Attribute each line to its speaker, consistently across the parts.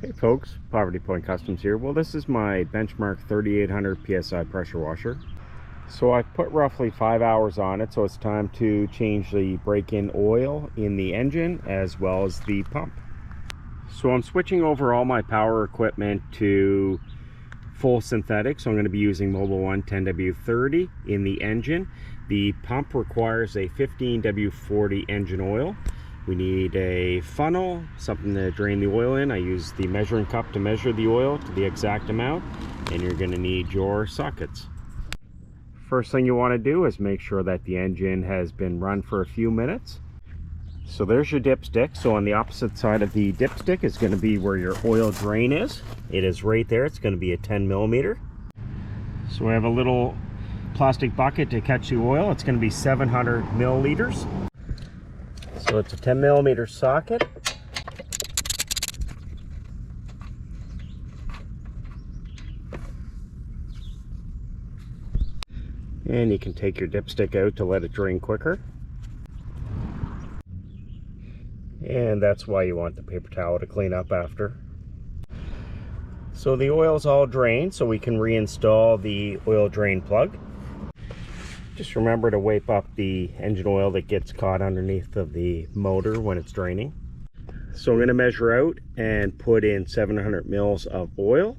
Speaker 1: Hey folks, Poverty Point Customs here. Well, this is my Benchmark 3800 PSI pressure washer. So I've put roughly 5 hours on it, so it's time to change the break-in oil in the engine as well as the pump. So I'm switching over all my power equipment to full synthetic, so I'm going to be using Mobil 1 10W30 in the engine. The pump requires a 15W40 engine oil. We need a funnel, something to drain the oil in. I use the measuring cup to measure the oil to the exact amount, and you're going to need your sockets. First thing you want to do is make sure that the engine has been run for a few minutes. So there's your dipstick. So on the opposite side of the dipstick is going to be where your oil drain is. It is right there. It's going to be a 10 millimeter. So we have a little plastic bucket to catch the oil. It's going to be 700 milliliters. So it's a 10 millimeter socket. And you can take your dipstick out to let it drain quicker. And that's why you want the paper towel to clean up after. So the oil's all drained, so we can reinstall the oil drain plug. Just remember to wipe up the engine oil that gets caught underneath of the motor when it's draining. So I'm going to measure out and put in 700 mils of oil.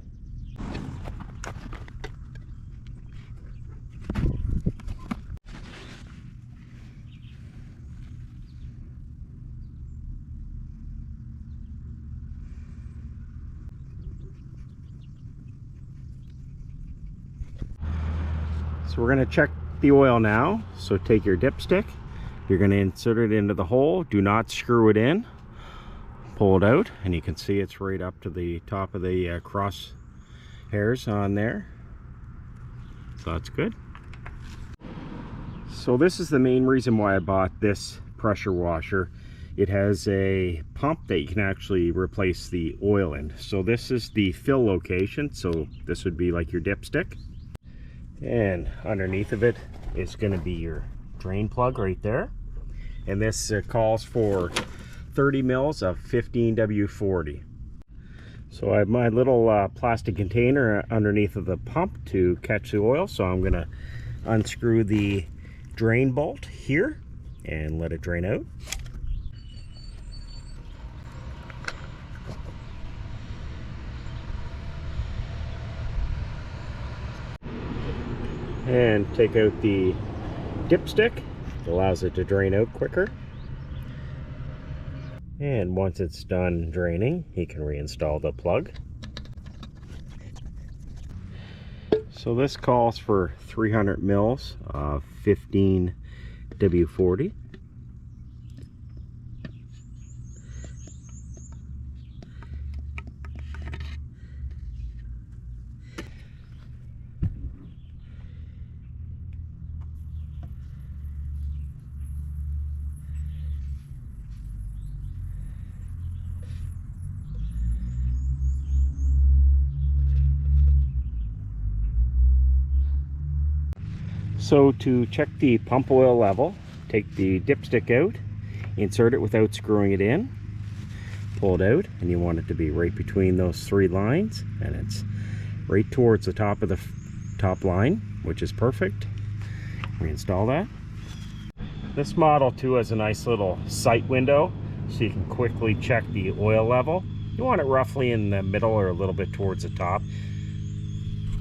Speaker 1: So we're going to check the oil now. So take your dipstick, you're going to insert it into the hole. Do not screw it in. Pull it out, and you can see it's right up to the top of the cross hairs on there. So that's good. So this is the main reason why I bought this pressure washer. It has a pump that you can actually replace the oil in. So this is the fill location. So this would be like your dipstick. And underneath of it is going to be your drain plug right there. And this calls for 30 mils of 15W40. So I have my little plastic container underneath of the pump to catch the oil. So I'm going to unscrew the drain bolt here and let it drain out. And take out the dipstick. It allows it to drain out quicker. And once it's done draining, you can reinstall the plug. So this calls for 300 mils of 15W40. So to check the pump oil level, take the dipstick out, insert it without screwing it in, pull it out, and you want it to be right between those three lines, and it's right towards the top of the top line, which is perfect. Reinstall that. This model too has a nice little sight window, so you can quickly check the oil level. You want it roughly in the middle or a little bit towards the top,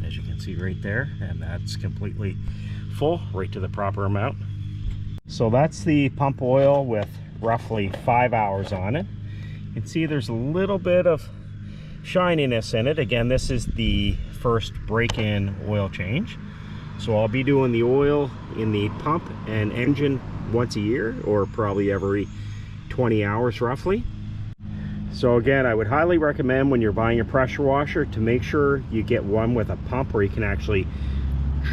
Speaker 1: as you can see right there, and that's completely full, right to the proper amount. So that's the pump oil with roughly 5 hours on it. You can see there's a little bit of shininess in it. Again, this is the first break-in oil change. So I'll be doing the oil in the pump and engine once a year, or probably every 20 hours roughly. So again, I would highly recommend when you're buying a pressure washer to make sure you get one with a pump where you can actually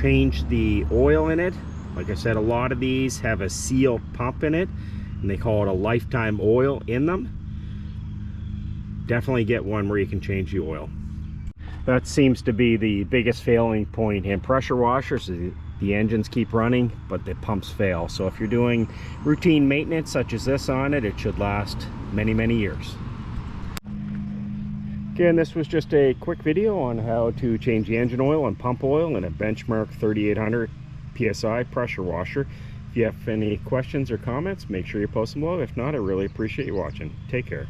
Speaker 1: change the oil in it. Like I said, a lot of these have a seal pump in it, and they call it a lifetime oil in them. Definitely get one where you can change the oil. That seems to be the biggest failing point in pressure washers. The engines keep running, but the pumps fail. So if you're doing routine maintenance such as this on it, it should last many, many years. Again, this was just a quick video on how to change the engine oil and pump oil in a Benchmark 3800 PSI pressure washer. If you have any questions or comments, make sure you post them below. If not, I really appreciate you watching. Take care.